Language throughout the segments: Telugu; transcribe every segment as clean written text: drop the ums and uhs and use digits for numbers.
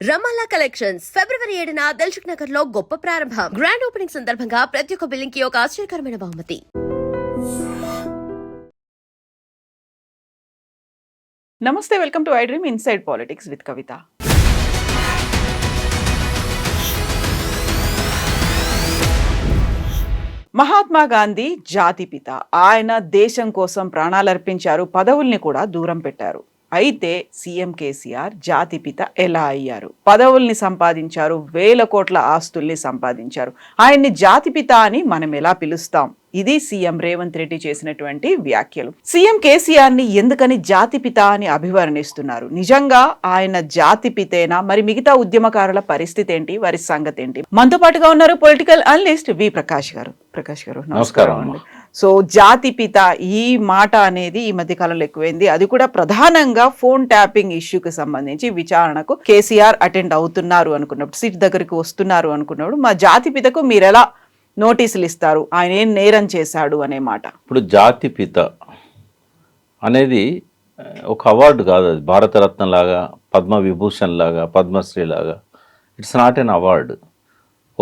రమాలా కలెక్షన్స్ ఫిబ్రవరి 7న దిల్సుఖ్ నగర్ లో గొప్ప ప్రారంభం. గ్రాండ్ ఓపెనింగ్ సందర్భంగా ప్రతి ఒక్క బిల్లింగ్ కి ఒక ఆశ్చర్యకరమైన బహుమతి. నమస్తే, welcome to I dream inside politics with Kavitha. Mahatma Gandhi జాతిపిత. ఆయన దేశం కోసం ప్రాణాలు అర్పించారు, పదవుల్ని కూడా దూరం పెట్టారు. అయితే సీఎం కేసీఆర్ జాతిపిత ఎలా అయ్యారు? పదవుల్ని సంపాదించారు, వేల కోట్ల ఆస్తుల్ని సంపాదించారు. ఆయన్ని జాతిపిత అని మనం ఎలా పిలుస్తాం? ఇది సీఎం రేవంత్ రెడ్డి చేసినటువంటి వ్యాఖ్యలు. సీఎం కేసీఆర్ ని ఎందుకని జాతిపిత అని అభివర్ణిస్తున్నారు? నిజంగా ఆయన జాతిపితేనా? మరి మిగతా ఉద్యమకారుల పరిస్థితి ఏంటి, వారి సంగతి ఏంటి? మనతో పాటుగా ఉన్నారు పొలిటికల్ అనలిస్ట్ వి ప్రకాష్ గారు. ప్రకాష్ గారు నమస్కారం అండి. సో జాతిపిత ఈ మాట అనేది ఈ మధ్య కాలంలో ఎక్కువైంది. అది కూడా ప్రధానంగా ఫోన్ ట్యాపింగ్ ఇష్యూకి సంబంధించి విచారణకు కేసీఆర్ అటెండ్ అవుతున్నారు అనుకున్నప్పుడు, సీట్ దగ్గరికి వస్తున్నారు అనుకున్నప్పుడు, మా జాతిపితకు మీరు ఎలా నోటీసులు ఇస్తారు, ఆయన ఏం నేరం చేశాడు అనే మాట. ఇప్పుడు జాతిపిత అనేది ఒక అవార్డు కాదు, అది భారతరత్న లాగా, పద్మవిభూషణ్ లాగా, పద్మశ్రీ లాగా. It's not an award.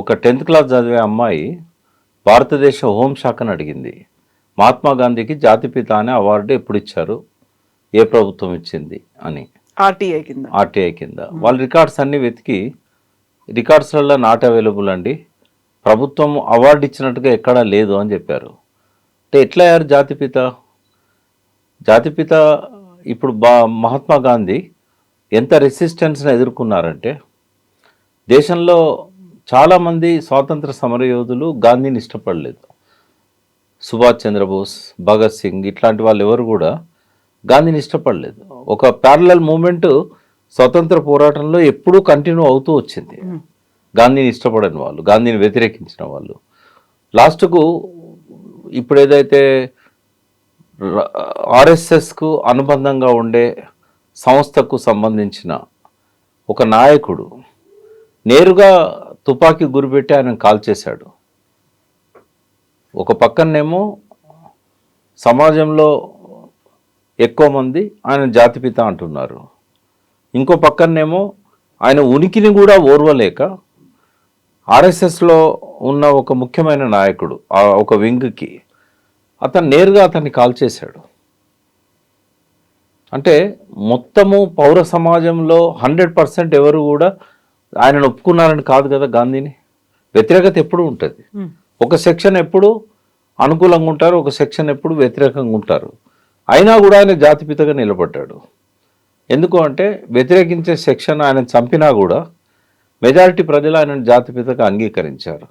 ఒక 10th క్లాస్ చదివే అమ్మాయి భారతదేశ హోంశాఖను అడిగింది, మహాత్మా గాంధీకి జాతిపిత అనే అవార్డు ఎప్పుడు ఇచ్చారు, ఏ ప్రభుత్వం ఇచ్చింది అని. ఆర్టీఐ కింద వాళ్ళ రికార్డ్స్ అన్నీ వెతికి, రికార్డ్స్లలో నాట్ అవైలబుల్ అండి, ప్రభుత్వం అవార్డు ఇచ్చినట్టుగా ఎక్కడా లేదు అని చెప్పారు. అంటే ఎట్లా అయ్యారు జాతిపిత? జాతిపిత ఇప్పుడు మహాత్మా గాంధీ ఎంత రెసిస్టెన్స్ని ఎదుర్కొన్నారంటే, దేశంలో చాలామంది స్వాతంత్ర సమరయోధులు గాంధీని ఇష్టపడలేదు. సుభాష్ చంద్రబోస్, భగత్ సింగ్ ఇట్లాంటి వాళ్ళు ఎవరు కూడా గాంధీని ఇష్టపడలేదు. ఒక ప్యారలల్ మూమెంట్ స్వతంత్ర పోరాటంలో ఎప్పుడూ కంటిన్యూ అవుతూ వచ్చింది. గాంధీని ఇష్టపడని వాళ్ళు, గాంధీని వ్యతిరేకించిన వాళ్ళు. లాస్ట్కు ఇప్పుడు ఏదైతే ఆర్ఎస్ఎస్కు అనుబంధంగా ఉండే సంస్థకు సంబంధించిన ఒక నాయకుడు నేరుగా తుపాకీ గురిపెట్టి ఆయన కాల్ చేశాడు. ఒక పక్కనేమో సమాజంలో ఎక్కువ మంది ఆయన జాతిపిత అంటున్నారు, ఇంకో పక్కనేమో ఆయన ఉనికిని కూడా ఓర్వలేక ఆర్ఎస్ఎస్లో ఉన్న ఒక ముఖ్యమైన నాయకుడు, ఒక వింగ్కి అతను నేరుగా అతన్ని కాల్ చేశాడు. అంటే మొత్తము పౌర సమాజంలో 100% ఎవరు కూడా ఆయనను ఒప్పుకున్నారని కాదు కదా. గాంధీని వ్యతిరేకత ఎప్పుడు ఉంటుంది. ఒక సెక్షన్ ఎప్పుడు అనుకూలంగా ఉంటారు, ఒక సెక్షన్ ఎప్పుడు వ్యతిరేకంగా ఉంటారు. అయినా కూడా ఆయన జాతిపితగా నిలబడ్డాడు. ఎందుకు అంటే వ్యతిరేకించే సెక్షన్ ఆయన చంపినా కూడా మెజారిటీ ప్రజలు ఆయనను జాతిపితగా అంగీకరించారు.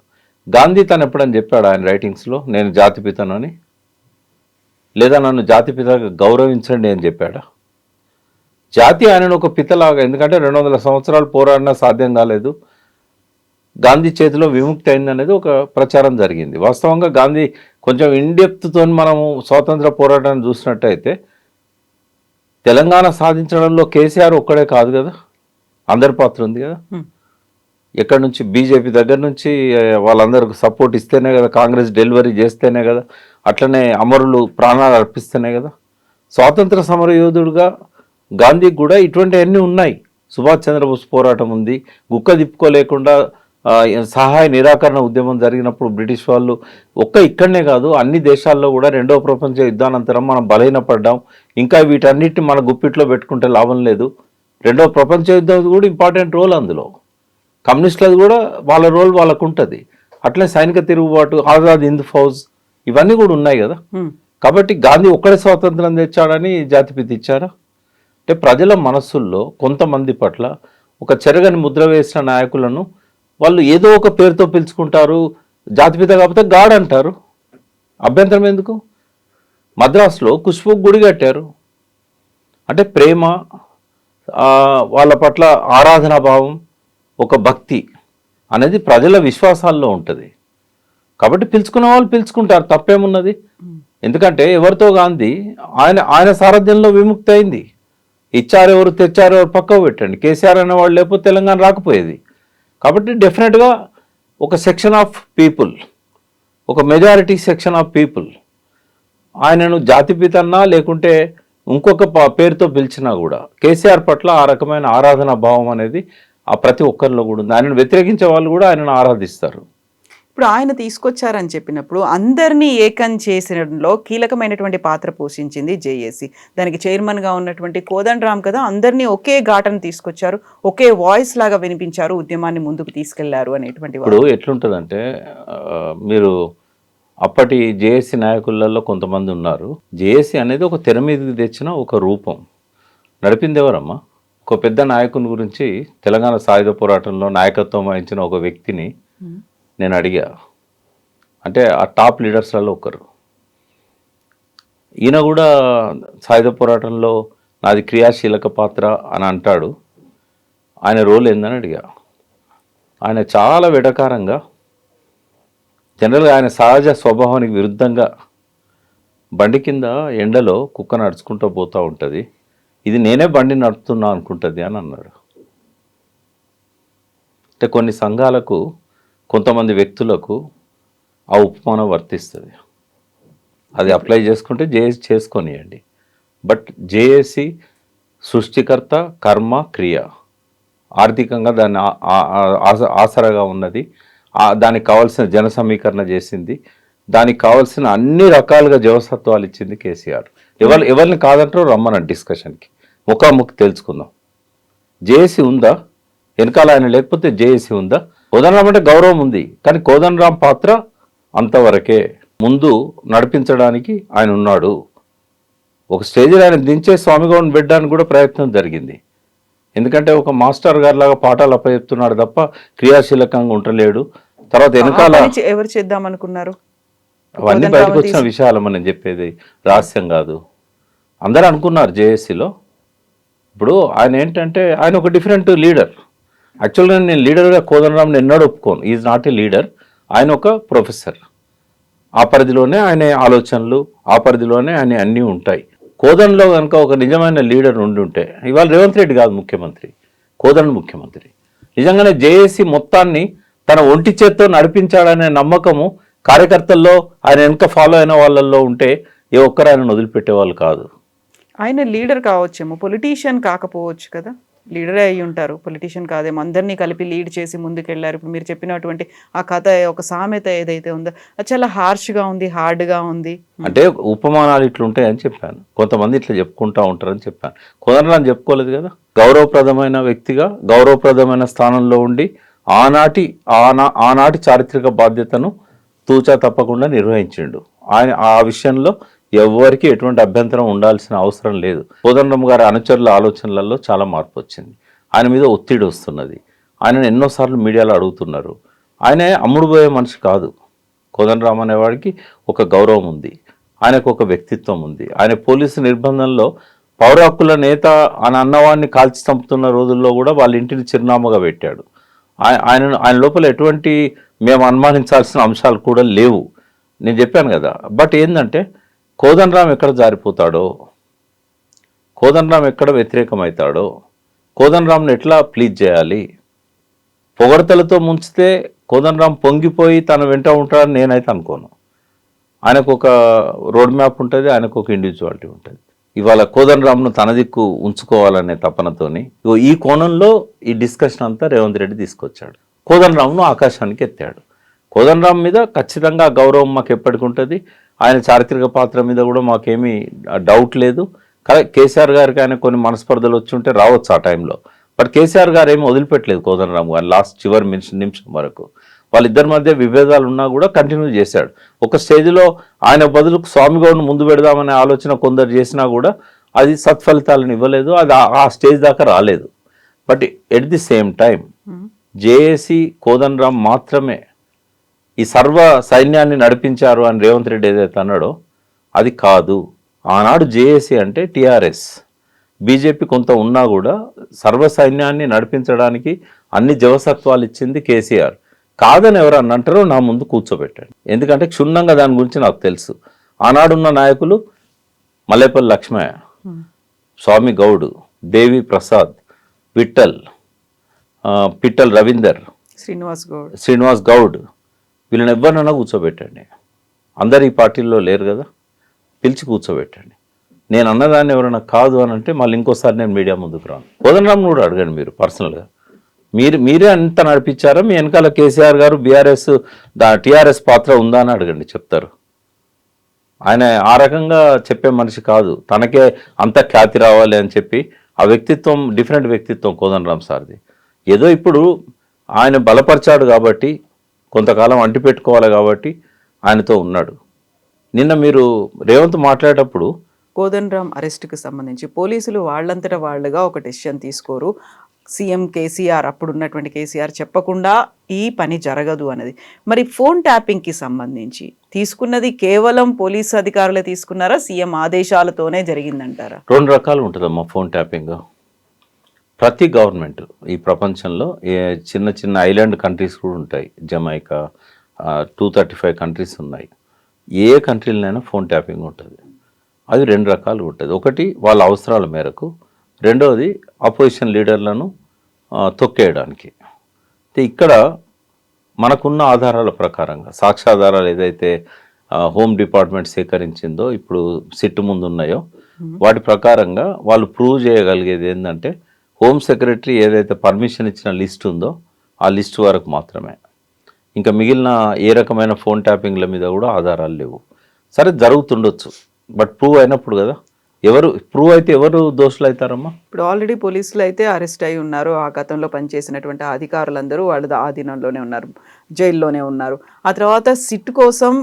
గాంధీ తను ఎప్పుడని చెప్పాడు ఆయన రైటింగ్స్లో, నేను జాతిపితనని? లేదా నన్ను జాతిపితగా గౌరవించండి అని చెప్పాడా? జాతి ఆయనను ఒక పితలాగా, ఎందుకంటే 200 సంవత్సరాలు పోరాడినా సాధ్యం కాలేదు, గాంధీ చేతిలో విముక్తి అయిందనేది ఒక ప్రచారం జరిగింది. వాస్తవంగా గాంధీ కొంచెం ఇన్డెప్త్తో మనము స్వాతంత్ర పోరాటాన్ని చూసినట్టయితే తెలంగాణ సాధించడంలో కేసీఆర్ ఒక్కడే కాదు కదా, అందరి పాత్ర ఉంది కదా. ఎక్కడి నుంచి బీజేపీ దగ్గర నుంచి వాళ్ళందరికి సపోర్ట్ ఇస్తేనే కదా, కాంగ్రెస్ డెలివరీ చేస్తేనే కదా, అట్లనే అమరులు ప్రాణాలు అర్పిస్తేనే కదా. స్వాతంత్ర సమరయోధుడుగా గాంధీకి కూడా ఇటువంటివన్నీ ఉన్నాయి. సుభాష్ చంద్రబోస్ పోరాటం ఉంది, గుక్క తిప్పుకోలేకుండా సహాయ నిరాకరణ ఉద్యమం జరిగినప్పుడు బ్రిటిష్ వాళ్ళు ఇక్కడనే కాదు అన్ని దేశాల్లో కూడా 2వ ప్రపంచ యుద్ధానంతరం మనం బలహీనపడ్డాం, ఇంకా వీటన్నిటిని మన గుప్పిట్లో పెట్టుకుంటే లాభం లేదు. 2వ ప్రపంచ యుద్ధం కూడా ఇంపార్టెంట్ రోల్, అందులో కమ్యూనిస్టులది కూడా వాళ్ళ రోల్ వాళ్ళకు ఉంటుంది. అట్లే సైనిక తిరుగుబాటు, ఆజాద్ హింద్ ఫౌజ్ ఇవన్నీ కూడా ఉన్నాయి కదా. కాబట్టి గాంధీ ఒక్కడే స్వాతంత్రం తెచ్చాడని జాతిపిత ఇచ్చారా? అంటే ప్రజల మనస్సుల్లో కొంతమంది పట్ల ఒక చెరగని ముద్ర వేసిన నాయకులను వాళ్ళు ఏదో ఒక పేరుతో పిలుచుకుంటారు. జాతిపిత కాకపోతే గాడ్ అంటారు, అభ్యంతరం ఎందుకు? మద్రాసులో కుష్బుకు గుడి కట్టారు. అంటే ప్రేమ, వాళ్ళ పట్ల ఆరాధనా భావం, ఒక భక్తి అనేది ప్రజల విశ్వాసాల్లో ఉంటుంది. కాబట్టి పిలుచుకున్న వాళ్ళు పిలుచుకుంటారు, తప్పేమున్నది? ఎందుకంటే ఎవరితో గాంధీ ఆయన సారథ్యంలో విముక్తి అయింది. ఇచ్చారెవరు తెచ్చారెవరు పక్కకు పెట్టండి, కేసీఆర్ అనేవాళ్ళు లేకపోతే తెలంగాణ రాకపోయేది. కాబట్టి డెఫినెట్గా ఒక సెక్షన్ ఆఫ్ పీపుల్, ఒక మెజారిటీ సెక్షన్ ఆఫ్ పీపుల్ ఆయనను జాతిపితన్నా లేకుంటే ఇంకొక పేరుతో పిలిచినా కూడా కేసీఆర్ పట్ల ఆ రకమైన ఆరాధనా భావం అనేది ఆ ప్రతి ఒక్కరిలో కూడా ఉంది. ఆయనను వ్యతిరేకించే వాళ్ళు కూడా ఆయనను ఆరాధిస్తారు. ఇప్పుడు ఆయన తీసుకొచ్చారని చెప్పినప్పుడు అందరినీ ఏకం చేసడంలో కీలకమైనటువంటి పాత్ర పోషించింది జేఏసీ. దానికి చైర్మన్గా ఉన్నటువంటి కోదండరామ్ కదా అందరినీ ఒకే ఘాటను తీసుకొచ్చారు, ఒకే వాయిస్ లాగా వినిపించారు, ఉద్యమాన్ని ముందుకు తీసుకెళ్లారు అనేటువంటి ఇప్పుడు ఎట్లుంటుందంటే మీరు అప్పటి జేఏసీ నాయకులలో కొంతమంది ఉన్నారు. జేఏసీ అనేది ఒక తెర మీదకి తెచ్చిన ఒక రూపం. నడిపింది ఎవరమ్మా? ఒక పెద్ద నాయకుని గురించి తెలంగాణ సాయుధ పోరాటంలో నాయకత్వం వహించిన ఒక వ్యక్తిని నేను అడిగా. అంటే ఆ టాప్ లీడర్స్లలో ఒకరు. ఈయన కూడా సాయుధ పోరాటంలో నాది క్రియాశీలక పాత్ర అని అంటాడు. ఆయన రోల్ ఏందని అడిగా. ఆయన చాలా వెటకారంగా, జనరల్గా ఆయన సహజ స్వభావానికి విరుద్ధంగా బండి కింద ఎండలో కుక్క నడుచుకుంటూ పోతూ ఉంటుంది, ఇది నేనే బండి నడుపుతున్నా అనుకుంటుంది అని అన్నాడు. అంటే కొన్ని సంఘాలకు, కొంతమంది వ్యక్తులకు ఆ ఉపమానం వర్తిస్తుంది. అది అప్లై చేసుకుంటే జేఏసీ చేసుకొనియండి. బట్ జేఏసీ సృష్టికర్త, కర్మ, క్రియ, ఆర్థికంగా దాన్ని ఆసరాగా ఉన్నది, దానికి కావాల్సిన జన సమీకరణ చేసింది, దానికి కావాల్సిన అన్ని రకాలుగా జవసత్వాలు ఇచ్చింది కేసీఆర్. ఎవరిని కాదంటారో రమ్మనండి డిస్కషన్కి, ముఖాముఖి తెలుసుకుందాం. జేఏసీ ఉందా వెనకాల? ఆయన లేకపోతే జేఏసీ ఉందా? కోదండరామ్ అంటే గౌరవం ఉంది, కానీ కోదండరామ్ పాత్ర అంతవరకే. ముందు నడిపించడానికి ఆయన ఉన్నాడు. ఒక స్టేజ్లో ఆయన దించే స్వామిగౌడ్ని పెట్టడానికి కూడా ప్రయత్నం జరిగింది. ఎందుకంటే ఒక మాస్టర్ గారి లాగా పాఠాలు అప్పచెప్తున్నాడు తప్ప క్రియాశీలకంగా ఉండలేడు. తర్వాత వెనకాల ఎవరు చేద్దామనుకున్నారు? అవన్నీ బయటకు వచ్చిన విషయాలు మనం చెప్పేది రహస్యం కాదు. అందరూ అనుకున్నారు జేఏసీలో. ఇప్పుడు ఆయన ఏంటంటే ఆయన ఒక డిఫరెంట్ లీడర్. యాక్చువల్గా నేను లీడర్గా కోదండరామ్ని ఎన్నడూ ఒప్పుకోను. Is not a leader. ఆయన ఒక ప్రొఫెసర్. ఆ పరిధిలోనే ఆయన ఆలోచనలు, ఆ పరిధిలోనే ఆయన అన్నీ ఉంటాయి. కోదండలో కనుక ఒక నిజమైన లీడర్ ఉంటే ఇవాళ రేవంత్ రెడ్డి కాదు ముఖ్యమంత్రి, కోదండ ముఖ్యమంత్రి. నిజంగానే జేఏసీ మొత్తాన్ని తన ఒంటి చేత్తో నడిపించాడనే నమ్మకము కార్యకర్తల్లో, ఆయన వెనక ఫాలో అయిన వాళ్ళల్లో ఉంటే ఏ ఒక్కరు ఆయన వదిలిపెట్టేవాళ్ళు కాదు. ఆయన లీడర్ కావచ్చేమో, పొలిటీషియన్ కాకపోవచ్చు కదా. లీడరే అయ్యి ఉంటారు, పొలిటీషియన్ కాదేమో. అందరినీ కలిపి లీడ్ చేసి ముందుకెళ్లారు. ఇప్పుడు మీరు చెప్పినటువంటి ఆ కథ, ఒక సామెత ఏదైతే ఉందో అది చాలా హార్ష్గా ఉంది, హార్డ్గా ఉంది. అంటే ఉపమానాలు ఇట్లుంటాయని చెప్పాను. కొంతమంది ఇట్లా చెప్పుకుంటా ఉంటారని చెప్పాను. కోదండరామ్ చెప్పుకోలేదు కదా. గౌరవప్రదమైన వ్యక్తిగా, గౌరవప్రదమైన స్థానంలో ఉండి ఆనాటి చారిత్రక బాధ్యతను తూచా తప్పకుండా నిర్వహించిండు. ఆయన ఆ విషయంలో ఎవరికి ఎటువంటి అభ్యంతరం ఉండాల్సిన అవసరం లేదు. కోదండరామ్ గారి అనుచరుల ఆలోచనలలో చాలా మార్పు వచ్చింది. ఆయన మీద ఒత్తిడి వస్తున్నది. ఆయనను ఎన్నోసార్లు మీడియాలో అడుగుతున్నారు. ఆయన అమ్ముడుపోయే మనిషి కాదు. కోదండరామ్ అనేవాడికి ఒక గౌరవం ఉంది, ఆయనకు ఒక వ్యక్తిత్వం ఉంది. ఆయన పోలీసు నిర్బంధంలో పౌర హక్కుల నేత అని అన్నవాడిని కాల్చి చంపుతున్న రోజుల్లో కూడా వాళ్ళ ఇంటిని చిరునామాగా పెట్టాడు. ఆయన లోపల ఎటువంటి మేము అనుమానించాల్సిన అంశాలు కూడా లేవు. నేను చెప్పాను కదా. బట్ ఏంటంటే కోదండరామ్ ఎక్కడ జారిపోతాడో, కోదండరామ్ ఎక్కడ వ్యతిరేకమవుతాడో, కోదండరామ్ని ఎట్లా ప్లీజ్ చేయాలి, పొగడతలతో ముంచితే కోదండరామ్ పొంగిపోయి తన వెంట ఉంటాడని నేనైతే అనుకోను. ఆయనకు ఒక రోడ్ మ్యాప్ ఉంటుంది, ఆయనకు ఒక ఇండివిజువాలిటీ ఉంటుంది. ఇవాళ కోదండరామ్ను తన దిక్కు ఉంచుకోవాలనే తపనతోని ఈ కోణంలో ఈ డిస్కషన్ అంతా రేవంత్ రెడ్డి తీసుకొచ్చాడు. కోదండరామ్ను ఆకాశానికి ఎత్తాడు. కోదండరామ్ మీద ఖచ్చితంగా గౌరవం మాకు ఎప్పటికి ఉంటుంది. ఆయన చారిత్రక పాత్ర మీద కూడా మాకేమీ డౌట్ లేదు. కేసీఆర్ గారికి ఆయన కొన్ని మనస్పర్ధలు వచ్చి ఉంటే రావచ్చు ఆ టైంలో. బట్ కేసీఆర్ గారు ఏమీ వదిలిపెట్టలేదు కోదండరామ్ గారు లాస్ట్ చివరి నిమిషం వరకు. వాళ్ళిద్దరి మధ్య విభేదాలు ఉన్నా కూడా కంటిన్యూ చేశాడు. ఒక స్టేజ్లో ఆయన బదులు స్వామిగౌడ్ను ముందు పెడదామనే ఆలోచన కొందరు చేసినా కూడా అది సత్ఫలితాలను ఇవ్వలేదు. అది ఆ స్టేజ్ దాకా రాలేదు. But at the same time JAC Kodandaram మాత్రమే ఈ సర్వ సైన్యాన్ని నడిపించారు అని రేవంత్ రెడ్డి ఏదైతే అన్నాడో అది కాదు. ఆనాడు జేఏసీ అంటే టీఆర్ఎస్, బీజేపీ కొంత ఉన్నా కూడా సర్వ సైన్యాన్ని నడిపించడానికి అన్ని జవసత్వాలు ఇచ్చింది కేసీఆర్. కాదని ఎవరు అంటారో నా ముందు కూర్చోబెట్టాడు. ఎందుకంటే క్షుణ్ణంగా దాని గురించి నాకు తెలుసు. ఆనాడున్న నాయకులు మల్లేపల్లి లక్ష్మయ్య, స్వామి గౌడ్, దేవి ప్రసాద్, పిట్టల్ రవీందర్, శ్రీనివాస్ గౌడ్, వీళ్ళని ఎవరినైనా కూర్చోబెట్టండి. అందరు ఈ పార్టీల్లో లేరు కదా, పిలిచి కూర్చోబెట్టండి. నేను అన్నదాన్ని ఎవరైనా కాదు అని అంటే మళ్ళీ ఇంకోసారి నేను మీడియా ముందుకు రాను. కోదండరామ్ కూడా అడగండి మీరు పర్సనల్గా. మీరే అంత నడిపించారా? మీ వెనకాల కేసీఆర్ గారు బీఆర్ఎస్ టీఆర్ఎస్ పాత్ర ఉందా అని అడగండి, చెప్తారు. ఆయన ఆ రకంగా చెప్పే మనిషి కాదు. తనకే అంత ఖ్యాతి రావాలి అని చెప్పి ఆ వ్యక్తిత్వం డిఫరెంట్ వ్యక్తిత్వం కోదండరాం సార్ది. ఏదో ఇప్పుడు ఆయన బలపరిచాడు కాబట్టి, కొంతకాలం అంటి పెట్టుకోవాలి కాబట్టి ఆయనతో ఉన్నాడు. నిన్న మీరు రేవంత్ మాట్లాడేటప్పుడు కోదండరాం అరెస్ట్కి సంబంధించి పోలీసులు వాళ్ళంతటా వాళ్ళుగా ఒక డెసిషన్ తీసుకోరు, సీఎం కేసీఆర్ అప్పుడు ఉన్నటువంటి కేసీఆర్ చెప్పకుండా ఈ పని జరగదు అనేది. మరి ఫోన్ ట్యాపింగ్కి సంబంధించి తీసుకున్నది కేవలం పోలీసు అధికారులే తీసుకున్నారా, సీఎం ఆదేశాలతోనే జరిగిందంటారా? 2 రకాలు ఉంటుందమ్మా ఫోన్ ట్యాపింగ్. ప్రతి గవర్నమెంట్ ఈ ప్రపంచంలో చిన్న చిన్న ఐలాండ్ కంట్రీస్ కూడా ఉంటాయి. జమైకా 235 కంట్రీస్ ఉన్నాయి. ఏ కంట్రీలనైనా ఫోన్ ట్యాపింగ్ ఉంటుంది. అది 2 రకాలు ఉంటుంది. ఒకటి వాళ్ళ అవసరాల మేరకు, రెండవది అపోజిషన్ లీడర్లను తొక్కేయడానికి. ఇక్కడ మనకున్న ఆధారాల ప్రకారంగా, సాక్ష్యాధారాలు ఏదైతే హోమ్ డిపార్ట్మెంట్ సేకరించిందో ఇప్పుడు సిట్ ముందు ఉన్నాయో వాటి ప్రకారంగా వాళ్ళు ప్రూవ్ చేయగలిగేది ఏంటంటే హోమ్ సెక్రటరీ ఏదైతే పర్మిషన్ ఇచ్చిన లిస్ట్ ఉందో ఆ లిస్ట్ వరకు మాత్రమే. ఇంకా మిగిలిన ఏ రకమైన ఫోన్ ట్యాపింగ్ల మీద కూడా ఆధారాలు లేవు. సరే జరుగుతుండొచ్చు, బట్ ప్రూవ్ అయినప్పుడు కదా. ఎవరు ప్రూవ్ అయితే ఎవరు దోషులు అవుతారమ్మా? ఇప్పుడు ఆల్రెడీ పోలీసులు అయితే అరెస్ట్ అయి ఉన్నారు. ఆ గతంలో పనిచేసినటువంటి అధికారులందరూ వాళ్ళు ఆధీనంలోనే ఉన్నారు, జైల్లోనే ఉన్నారు. ఆ తర్వాత సిట్ కోసం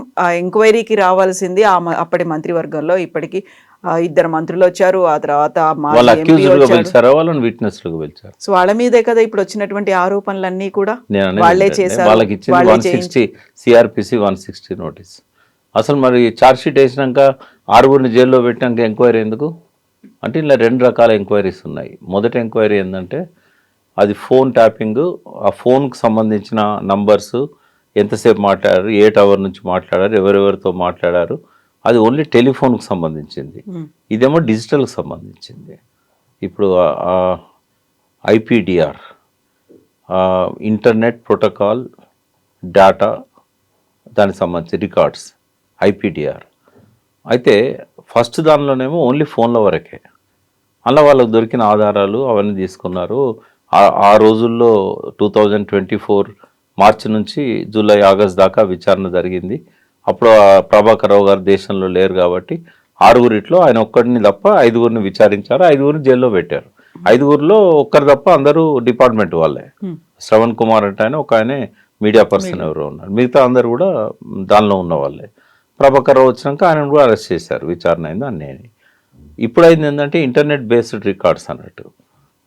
ఎంక్వైరీకి రావాల్సింది అప్పటి మంత్రివర్గంలో ఇప్పటికీ 2 మంత్రులు వచ్చారు. ఆ తర్వాత సో వాళ్ళ మీదే కదా ఇప్పుడు వచ్చినటువంటి ఆరోపణలన్నీ కూడా వాళ్ళే చేశారు. వాళ్ళకి ఇచ్చింది 160 సిఆర్పిసి 160 నోటీస్. అసలు మరి ఛార్జ్ షీట్ వేసినాక 6గురిని జైల్లో పెట్టినాక ఎంక్వైరీ ఎందుకు అంటే ఇలా 2 రకాల ఎంక్వైరీస్ ఉన్నాయి. మొదటి ఎంక్వైరీ ఏంటంటే అది ఫోన్ ట్యాపింగ్, ఆ ఫోన్కి సంబంధించిన నంబర్స్, ఎంతసేపు మాట్లాడారు, ఏ టవర్ నుంచి మాట్లాడారు, ఎవరెవరితో మాట్లాడారు, అది ఓన్లీ టెలిఫోన్కి సంబంధించింది. ఇదేమో డిజిటల్కి సంబంధించింది. ఇప్పుడు ఐపీడిఆర్, ఇంటర్నెట్ ప్రోటోకాల్ డేటా, దానికి సంబంధించి రికార్డ్స్ ఐపీడిఆర్. అయితే ఫస్ట్ దానిలోనేమో ఓన్లీ ఫోన్ల వరకే. అలా వాళ్ళకు దొరికిన ఆధారాలు అవన్నీ తీసుకున్నారు. ఆ రోజుల్లో 2024 మార్చి నుంచి జూలై ఆగస్ట్ దాకా విచారణ జరిగింది. అప్పుడు ప్రభాకర్ రావు గారు దేశంలో లేరు కాబట్టి 6గురిట్లో ఆయన ఒక్కడిని తప్ప 5గురిని విచారించారు. 5గురిని జైల్లో పెట్టారు. 5గురిలో ఒక్కరు తప్ప అందరూ డిపార్ట్మెంట్ వాళ్ళే. శ్రవణ్ కుమార్ అంటే ఆయన, ఒక ఆయనే మీడియా పర్సన్ ఎవరో ఉన్నారు, మిగతా అందరు కూడా దానిలో ఉన్న వాళ్ళే. ప్రభాకర్ రావు వచ్చినాక ఆయన కూడా అరెస్ట్ చేశారు, విచారణ అయింది అన్నీ. ఇప్పుడు అయింది ఏంటంటే ఇంటర్నెట్ బేస్డ్ రికార్డ్స్ అన్నట్టు.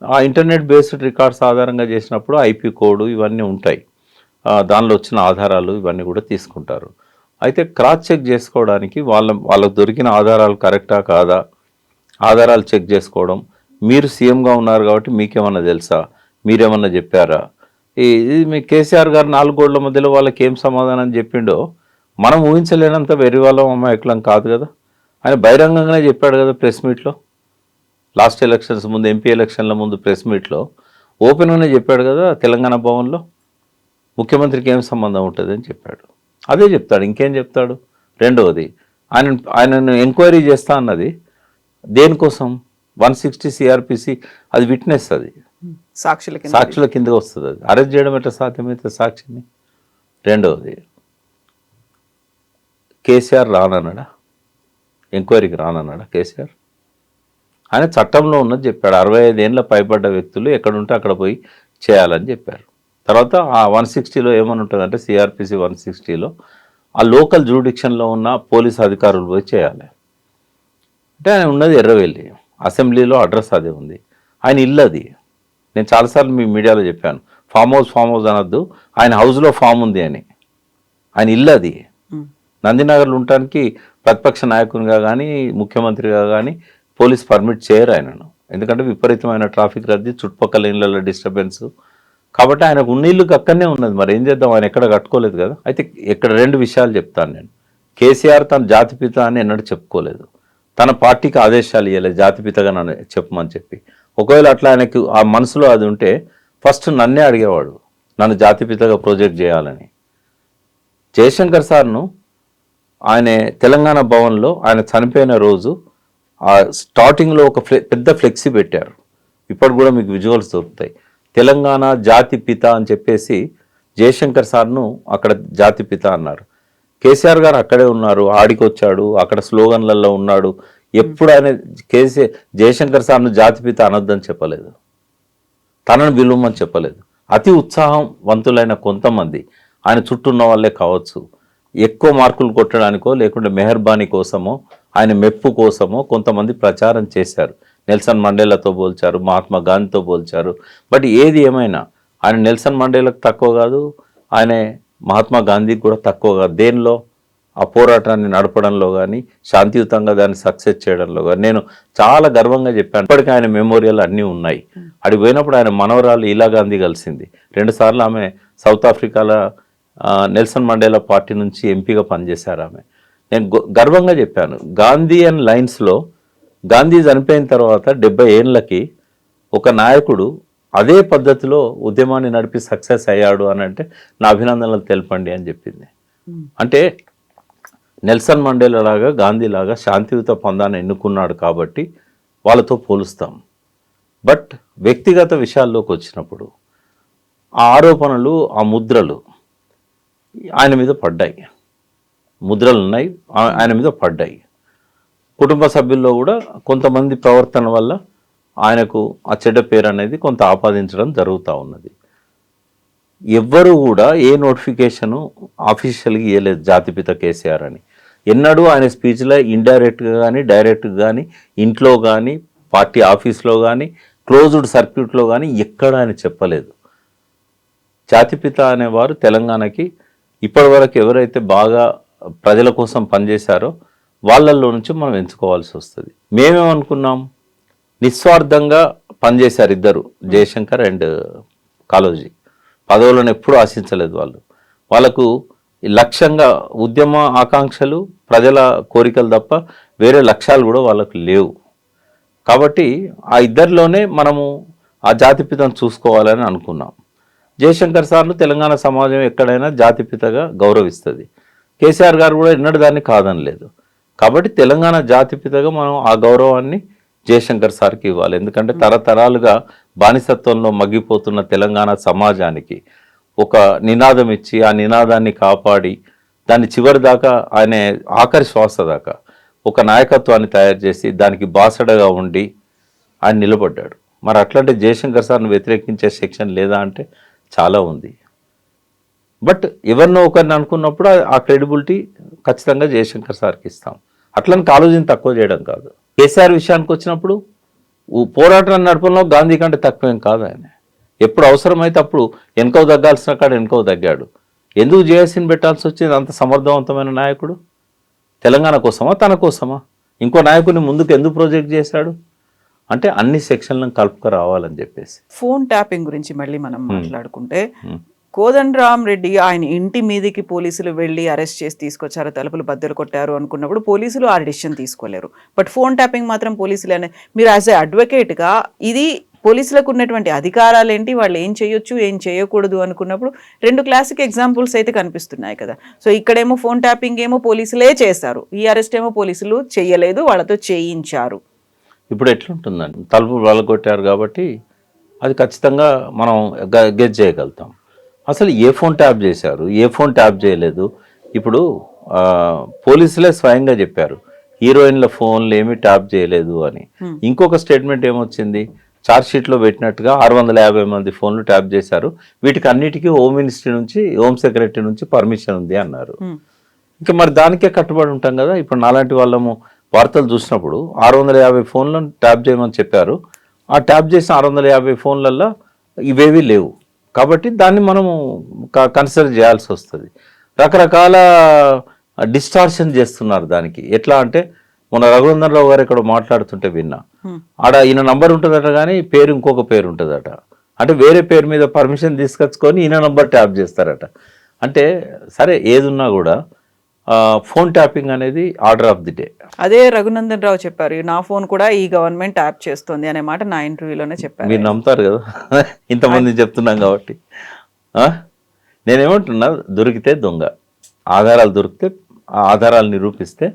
ఆ ఇంటర్నెట్ బేస్డ్ రికార్డ్స్ ఆధారంగా చేసినప్పుడు ఐపీ కోడ్ ఇవన్నీ ఉంటాయి, దానిలో వచ్చిన ఆధారాలు ఇవన్నీ కూడా తీసుకుంటారు. అయితే క్రాస్ చెక్ చేసుకోవడానికి వాళ్ళకు దొరికిన ఆధారాలు కరెక్టా కాదా, ఆధారాలు చెక్ చేసుకోవడం. మీరు సీఎంగా ఉన్నారు కాబట్టి మీకేమన్నా తెలుసా, మీరేమన్నా చెప్పారా, ఇది మీ కేసీఆర్ గారు 4 గోడల మధ్యలో వాళ్ళకి ఏం సమాధానం చెప్పిండో మనం ఊహించలేనంత వెర్రివాళ్ళం అమాయకులం కాదు కదా. ఆయన బహిరంగంగానే చెప్పాడు కదా ప్రెస్ మీట్లో, లాస్ట్ ఎలక్షన్స్ ముందు, ఎంపీ ఎలక్షన్ల ముందు ప్రెస్ మీట్లో ఓపెన్గానే చెప్పాడు కదా తెలంగాణ భవన్లో, ముఖ్యమంత్రికి ఏం సంబంధం ఉంటుంది అని చెప్పాడు. అదే చెప్తాడు, ఇంకేం చెప్తాడు. రెండవది ఆయనను ఎంక్వైరీ చేస్తా అన్నది దేనికోసం, 160 సిఆర్పిసి, అది విట్నెస్, అది సాక్షుల కిందగా వస్తుంది. అది అరెస్ట్ చేయడం ఎట్లా సాధ్యమైతే సాక్షిని. రెండవది కేసీఆర్ రానన్నాడా, ఎంక్వైరీకి రానన్నాడా కేసీఆర్? ఆయన చట్టంలో ఉన్నది చెప్పాడు. 65 ఏళ్ళ పైబడ్డ వ్యక్తులు ఎక్కడుంటే అక్కడ పోయి చేయాలని చెప్పారు. తర్వాత ఆ 160లో ఏమని ఉంటుందంటే సిఆర్పిసి 160లో ఆ లోకల్ జ్యూరిడిక్షన్లో ఉన్న పోలీస్ అధికారులు పోయి చేయాలి. అంటే ఆయన ఉన్నది ఎర్రవెల్లి, అసెంబ్లీలో అడ్రస్ అదే ఉంది, ఆయన ఇల్లు అది. నేను చాలాసార్లు మీ మీడియాలో చెప్పాను, ఫామ్ హౌస్ అనొద్దు, ఆయన హౌస్లో ఫామ్ ఉంది అని. ఆయన ఇల్లు అది. నందినగర్లో ఉండటానికి ప్రతిపక్ష నాయకునిగా కానీ ముఖ్యమంత్రిగా కానీ పోలీస్ పర్మిట్ చేయరు ఆయనను, ఎందుకంటే విపరీతమైన ట్రాఫిక్ రద్దీ, చుట్టుపక్కల ఇళ్ళలో డిస్టర్బెన్స్. కాబట్టి ఆయనకు ఉన్న ఇల్లుకి అక్కడనే ఉన్నది. మరి ఏం చేద్దాం, ఆయన ఎక్కడ కట్టుకోలేదు కదా. అయితే ఇక్కడ 2 విషయాలు చెప్తాను నేను. కేసీఆర్ తన జాతిపిత అని ఎన్నడూ చెప్పుకోలేదు, తన పార్టీకి ఆదేశాలు ఇవ్వలేదు జాతిపితగా నన్ను చెప్పమని చెప్పి. ఒకవేళ అట్లా ఆయనకు ఆ మనసులో అది ఉంటే ఫస్ట్ నన్నే అడిగేవాడు, నన్ను జాతిపితగా ప్రొజెక్ట్ చేయాలని. జయశంకర్ సార్ను ఆయన తెలంగాణ భవన్లో ఆయన చనిపోయిన రోజు ఆ స్టార్టింగ్లో ఒక పెద్ద ఫ్లెక్సీ పెట్టారు. ఇప్పుడు కూడా మీకు విజువల్స్ దొరుకుతాయి. తెలంగాణ జాతి పిత అని చెప్పేసి జయశంకర్ సార్ను అక్కడ జాతి పిత అన్నారు. కేసీఆర్ గారు అక్కడే ఉన్నారు, ఆడికొచ్చాడు, అక్కడ స్లోగన్లలో ఉన్నాడు. ఎప్పుడు ఆయన జయశంకర్ సార్ను జాతిపిత అనొద్దని చెప్పలేదు, తనను విలువమని చెప్పలేదు. అతి ఉత్సాహవంతులైన కొంతమంది ఆయన చుట్టూ ఉన్న వాళ్ళే కావచ్చు, ఎక్కువ మార్కులు కొట్టడానికో లేకుంటే మెహర్బానీ కోసమో ఆయన మెప్పు కోసమో కొంతమంది ప్రచారం చేశారు. నెల్సన్ మండేలాతో పోల్చారు, మహాత్మా గాంధీతో పోల్చారు. బట్ ఏది ఏమైనా ఆయన నెల్సన్ మండేలకు తక్కువ కాదు, ఆయన మహాత్మా గాంధీకి కూడా తక్కువ కాదు. దేనిలో? ఆ పోరాటాన్ని నడపడంలో కానీ, శాంతియుతంగా దాన్ని సక్సెస్ చేయడంలో కానీ. నేను చాలా గర్వంగా చెప్పాను, ఇప్పటికీ ఆయన మెమోరియల్ అన్నీ ఉన్నాయి. అడిగి పోయినప్పుడు ఆయన మనవరాలు ఇలా గాంధీ కలిసింది 2 సార్లు. ఆమె సౌత్ ఆఫ్రికాలో నెల్సన్ మండేలా పార్టీ నుంచి ఎంపీగా పనిచేశారు ఆమె. నేను గర్వంగా చెప్పాను, గాంధీ అండ్ లైన్స్లో గాంధీ చనిపోయిన తర్వాత 70 ఏళ్ళకి ఒక నాయకుడు అదే పద్ధతిలో ఉద్యమాన్ని నడిపి సక్సెస్ అయ్యాడు అని అంటే నా అభినందనలు తెలపండి అని చెప్పింది. అంటే నెల్సన్ మండేలా లాగా గాంధీ లాగా శాంతియుత పొందాన్ని ఎన్నుకున్నాడు కాబట్టి వాళ్ళతో పోలుస్తాం. బట్ వ్యక్తిగత విషయాల్లోకి వచ్చినప్పుడు ఆ ఆరోపణలు, ఆ ముద్రలు ఆయన మీద పడ్డాయి. ముద్రలు ఉన్నాయి, ఆయన మీద పడ్డాయి. కుటుంబ సభ్యుల్లో కూడా కొంతమంది ప్రవర్తన వల్ల ఆయనకు ఆ చెడ్డ పేరు అనేది కొంత ఆపాదించడం జరుగుతూ ఉన్నది. ఎవ్వరూ కూడా ఏ నోటిఫికేషను ఆఫీషియల్గా ఇవ్వలేదు జాతిపిత కేసీఆర్ అని. ఎన్నడూ ఆయన స్పీచ్లో ఇండైరెక్ట్గా కానీ డైరెక్ట్గా కానీ, ఇంట్లో కానీ, పార్టీ ఆఫీస్లో కానీ, క్లోజ్డ్ సర్క్యూట్లో కానీ ఎక్కడ ఆయన చెప్పలేదు. జాతిపిత అనేవారు తెలంగాణకి ఇప్పటివరకు ఎవరైతే బాగా ప్రజల కోసం పనిచేశారో వాళ్ళల్లో నుంచి మనం ఎంచుకోవాల్సి వస్తుంది. మేమేమనుకున్నాం, నిస్వార్థంగా పనిచేశారు ఇద్దరు, జయశంకర్ అండ్ కాళోజీ. పదవులను ఎప్పుడూ ఆశించలేదు వాళ్ళు. వాళ్ళకు లక్ష్యంగా ఉద్యమ ఆకాంక్షలు, ప్రజల కోరికలు తప్ప వేరే లక్ష్యాలు కూడా వాళ్ళకు లేవు. కాబట్టి ఆ ఇద్దరిలోనే మనము ఆ జాతిపితను చూసుకోవాలని అనుకున్నాం. జయశంకర్ సార్ను తెలంగాణ సమాజం ఎక్కడైనా జాతిపితగా గౌరవిస్తుంది. కేసీఆర్ గారు కూడా ఎన్నడూ దాన్ని కాదనలేదు. కాబట్టి తెలంగాణ జాతిపితగా మనం ఆ గౌరవాన్ని జయశంకర్ సార్కి ఇవ్వాలి. ఎందుకంటే తరతరాలుగా బానిసత్వంలో మగ్గిపోతున్న తెలంగాణ సమాజానికి ఒక నినాదం ఇచ్చి, ఆ నినాదాన్ని కాపాడి, దాన్ని చివరి దాకా ఆయన ఆఖరి శ్వాస దాకా ఒక నాయకత్వాన్ని తయారు చేసి దానికి బాసడగా ఉండి ఆయన నిలబడ్డాడు. మరి అట్లాంటి జయశంకర్ సార్ను వ్యతిరేకించే సెక్షన్ లేదా అంటే చాలా ఉంది. బట్ ఎవరినో ఒకరిని అనుకున్నప్పుడు ఆ క్రెడిబిలిటీ ఖచ్చితంగా జయశంకర్ సార్కి ఇస్తాం. అట్లని కాలేజీని తక్కువ చేయడం కాదు. కేసీఆర్ విషయానికి వచ్చినప్పుడు పోరాటాన్ని నడపడంలో గాంధీ కంటే తక్కువేం కాదు ఆయన. ఎప్పుడు అవసరమైతే అప్పుడు వెనుకో తగ్గాల్సిన కాడ వెనుకో తగ్గాడు. ఎందుకు జేఏసీని పెట్టాల్సి వచ్చింది? అంత సమర్థవంతమైన నాయకుడు తెలంగాణ కోసమా, తన కోసమా? ఇంకో నాయకుడిని ముందుకు ఎందుకు ప్రాజెక్ట్ చేశాడు అంటే అన్ని సెక్షన్లను కలుపుకు రావాలని చెప్పేసి. ఫోన్ ట్యాపింగ్ గురించి మళ్ళీ మనం మాట్లాడుకుంటే, కోదండరామ్ రెడ్డి ఆయన ఇంటి మీదకి పోలీసులు వెళ్ళి అరెస్ట్ చేసి తీసుకొచ్చారు, తలుపులు బద్దలు కొట్టారు అనుకున్నప్పుడు పోలీసులు ఆ డిసిషన్ తీసుకోలేరు. బట్ ఫోన్ ట్యాపింగ్ మాత్రం పోలీసులు మీరు యాజ్ ఏ అడ్వకేట్గా ఇది పోలీసులకు ఉన్నటువంటి అధికారాలు ఏంటి, వాళ్ళు ఏం చేయొచ్చు ఏం చేయకూడదు అనుకున్నప్పుడు 2 క్లాసిక్ ఎగ్జాంపుల్స్ అయితే కనిపిస్తున్నాయి కదా. సో ఇక్కడేమో ఫోన్ ట్యాపింగ్ ఏమో పోలీసులే చేస్తారు, ఈ అరెస్ట్ ఏమో పోలీసులు చేయలేదు, వాళ్ళతో చేయించారు. ఇప్పుడు ఎట్లుంటుందండి, తలుపు వలగొట్టారు కాబట్టి అది ఖచ్చితంగా మనం గెస్ చేయగలుగుతాం. అసలు ఏ ఫోన్ ట్యాప్ చేశారు, ఏ ఫోన్ ట్యాప్ చేయలేదు. ఇప్పుడు పోలీసులే స్వయంగా చెప్పారు హీరోయిన్ల ఫోన్లు ఏమీ ట్యాప్ చేయలేదు అని. ఇంకొక స్టేట్మెంట్ ఏమొచ్చింది, ఛార్జ్ షీట్లో పెట్టినట్టుగా 650 మంది ఫోన్లు ట్యాప్ చేశారు, వీటికి అన్నిటికీ హోమ్ మినిస్ట్రీ నుంచి, హోమ్ సెక్రటరీ నుంచి పర్మిషన్ ఉంది అన్నారు. ఇంకా మరి దానికే కట్టుబడి ఉంటాం కదా. ఇప్పుడు నాలాంటి వాళ్ళము వార్తలు చూసినప్పుడు 650 ఫోన్లను ట్యాప్ చేయమని చెప్పారు, ఆ ట్యాప్ చేసిన 650 ఫోన్లల్లో ఇవేవి లేవు. కాబట్టి దాన్ని మనము కన్సిడర్ చేయాల్సి వస్తుంది. రకరకాల డిస్టార్షన్ చేస్తున్నారు దానికి. ఎట్లా అంటే మొన్న రఘునందనరావు గారు ఇక్కడ మాట్లాడుతుంటే విన్నా, ఆడ ఈయన నంబర్ ఉంటుందట కానీ పేరు ఇంకొక పేరు ఉంటుందట. అంటే వేరే పేరు మీద పర్మిషన్ తీసుకొచ్చుకొని ఈయన నంబర్ ట్యాప్ చేస్తారట. అంటే సరే ఏదున్నా కూడా ఫోన్ ట్యాపింగ్ అనేది ఆర్డర్ ఆఫ్ ది డే. అదే రఘునందన్ రావు చెప్పారు, నా ఫోన్ కూడా ఈ గవర్నమెంట్ ట్యాప్ చేస్తుంది అనే మాట నా ఇంటర్వ్యూలోనే చెప్పారు. మీరు నమ్ముతారు కదా ఇంతమంది చెప్తున్నాం కాబట్టి. నేనేమంటున్నా, దొరికితే దొంగ, ఆధారాలు దొరికితే ఆ ఆధారాలు నిరూపిస్తే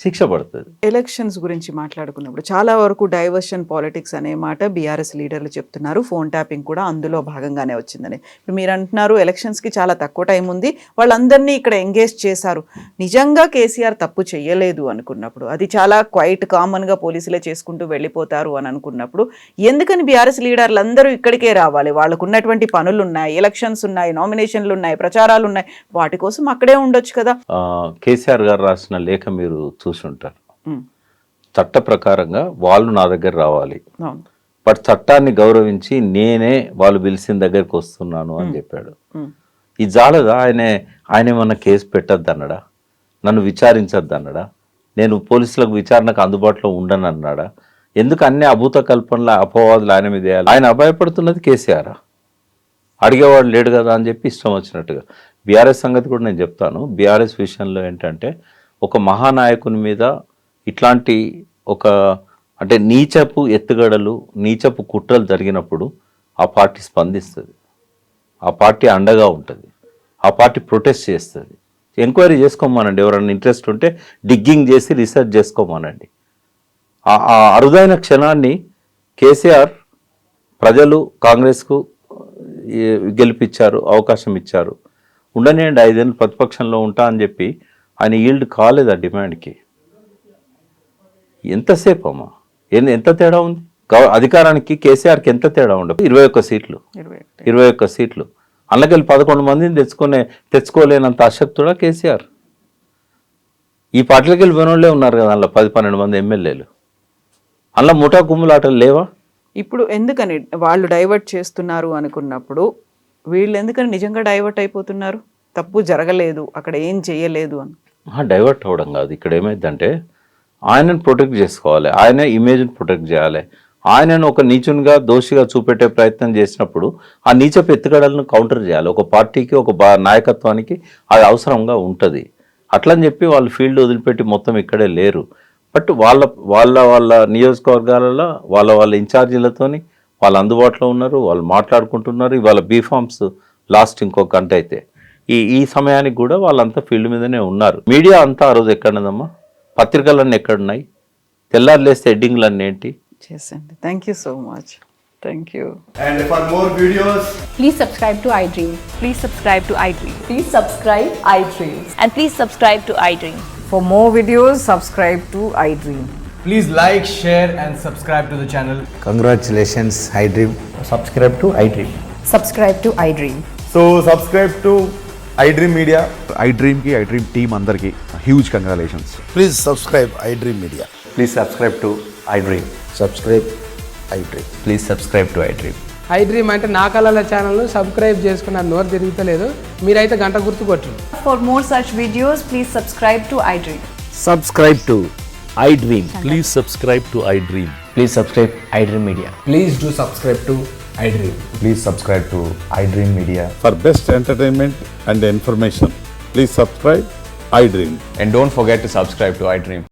శిక్ష పడుతుంది. ఎలక్షన్స్ గురించి మాట్లాడుకున్నప్పుడు చాలా వరకు డైవర్షన్ పాలిటిక్స్ అనే మాట బీఆర్ఎస్ లీడర్లు చెప్తున్నారు. ఫోన్ ట్యాపింగ్ కూడా అందులో భాగంగానే వచ్చిందని. ఇప్పుడు మీరు అంటున్నారు ఎలక్షన్స్కి చాలా తక్కువ టైం ఉంది, వాళ్ళందరినీ ఇక్కడ ఎంగేజ్ చేశారు. నిజంగా కేసీఆర్ తప్పు చేయలేదు అనుకున్నప్పుడు, అది చాలా క్వైట్ కామన్గా పోలీసులే చేసుకుంటూ వెళ్ళిపోతారు అని అనుకున్నప్పుడు, ఎందుకని బీఆర్ఎస్ లీడర్లు అందరూ ఇక్కడికే రావాలి? వాళ్ళకు ఉన్నటువంటి పనులు ఉన్నాయి, ఎలక్షన్స్ ఉన్నాయి, నామినేషన్లు ఉన్నాయి, ప్రచారాలు ఉన్నాయి, వాటి కోసం అక్కడే ఉండొచ్చు కదా. కేసీఆర్ గారు రాసిన లేఖ మీరు చూసుంటారు. చట్ట ప్రకారంగా వాళ్ళు నా దగ్గర రావాలి, బట్ చట్టాన్ని గౌరవించి నేనే వాళ్ళు పిలిచిన దగ్గరికి వస్తున్నాను అని చెప్పాడు. ఇది జాలదా? ఆయన ఏమన్నా కేసు పెట్టద్దు అన్నాడా? నన్ను విచారించద్దు అన్నాడా? నేను పోలీసులకు విచారణకు అందుబాటులో ఉండను అన్నాడా? ఎందుకు అన్ని అభూత కల్పనల అపవాదులు ఆయన మీద వేయాలి? ఆయన అభయపడుతున్నది కేసీఆర్. అడిగేవాడు లేడు కదా అని చెప్పి ఇష్టం వచ్చినట్టుగా. బీఆర్ఎస్ సంగతి కూడా నేను చెప్తాను. బీఆర్ఎస్ విషయంలో ఏంటంటే, ఒక మహానాయకుని మీద ఇట్లాంటి అంటే నీచపు ఎత్తుగడలు, నీచపు కుట్రలు జరిగినప్పుడు ఆ పార్టీ స్పందిస్తుంది, ఆ పార్టీ అండగా ఉంటుంది, ఆ పార్టీ ప్రొటెస్ట్ చేస్తుంది. ఎంక్వైరీ చేసుకోమనండి, ఎవరైనా ఇంట్రెస్ట్ ఉంటే డిగ్గింగ్ చేసి రీసెర్చ్ చేసుకోమనండి. ఆ అరుదైన క్షణాన్ని కేసీఆర్ ప్రజలు కాంగ్రెస్కు గెలిపించారు, అవకాశం ఇచ్చారు. ఉండనేయండి, 5 ఏళ్ళు ప్రతిపక్షంలో ఉంటా అని చెప్పి ఆయన ఈల్డ్ కాలేదు ఆ డిమాండ్కి. ఎంతసేపు అమ్మా, ఎంత తేడా ఉంది? అధికారానికి కేసీఆర్కి ఎంత తేడా ఉండదు? 21 సీట్లు, 21 సీట్లు. అందులోకెళ్ళి 11 మందిని తెచ్చుకోలేనంత అశక్తుడా కేసీఆర్? ఈ పార్టీలకి వెళ్ళి పోయినోళ్ళే ఉన్నారు కదా, అందులో 10-12 మంది ఎమ్మెల్యేలు. అందులో ముఠా కుమ్ములాటలు లేవా? ఇప్పుడు ఎందుకని వాళ్ళు డైవర్ట్ చేస్తున్నారు అనుకున్నప్పుడు, వీళ్ళు ఎందుకని నిజంగా డైవర్ట్ అయిపోతున్నారు? తప్పు జరగలేదు, అక్కడ ఏం చేయలేదు అని. డైవర్ట్ అవ్వడం కాదు. ఇక్కడ ఏమైందంటే, ఆయనను ప్రొటెక్ట్ చేసుకోవాలి, ఆయన ఇమేజ్ని ప్రొటెక్ట్ చేయాలి. ఆయనను ఒక నీచునిగా, దోషిగా చూపెట్టే ప్రయత్నం చేసినప్పుడు ఆ నీచపు ఎత్తుగడలను కౌంటర్ చేయాలి. ఒక పార్టీకి, ఒక నాయకత్వానికి అది అవసరంగా ఉంటుంది. అట్లని చెప్పి వాళ్ళు ఫీల్డ్ వదిలిపెట్టి మొత్తం ఇక్కడే లేరు. బట్ వాళ్ళ నియోజకవర్గాలలో వాళ్ళ ఇన్ఛార్జీలతోని వాళ్ళు అందుబాటులో ఉన్నారు, వాళ్ళు మాట్లాడుకుంటున్నారు. ఇవాళ బీఫామ్స్ లాస్ట్ ఇంకో గంట అయితే ఈ సమయానికి కూడా వాళ్ళంతా ఫీల్డ్ మీదనే ఉన్నారు. మీడియా అంతా ఆ రోజు ఎక్కడున్నదమ్మా? పత్రికలన్నీ ఎక్కడున్నాయి? తెల్లారు లేస్తే హెడ్డింగ్లన్నీ ఏంటి? చేసండి. Thank you so much. Thank you. And for more videos, please subscribe to iDream. Please subscribe to iDream. Please subscribe iDream. And please subscribe to iDream. For more videos, subscribe to iDream. please like, share and subscribe to the channel. Congratulations, iDream. Subscribe to iDream. Subscribe to iDream. So subscribe to iDream Media. iDream ki iDream team andarki huge congratulations. Please subscribe iDream Media. Please subscribe to iDream. Subscribe iDream. Please subscribe to iDream. iDream అంటే నా కళల ఛానల్ను సబ్స్క్రైబ్ చేసుకున్న నోరు తిరుగుతలేదు, మీరైతే గంట గుర్తు కొట్టండి. For more such videos, please subscribe to iDream. Subscribe to iDream. Please subscribe to iDream. Please subscribe iDream Media. Please do subscribe to iDream. Please subscribe to iDream Media. For best entertainment and information, please subscribe iDream. And don't forget to subscribe to iDream.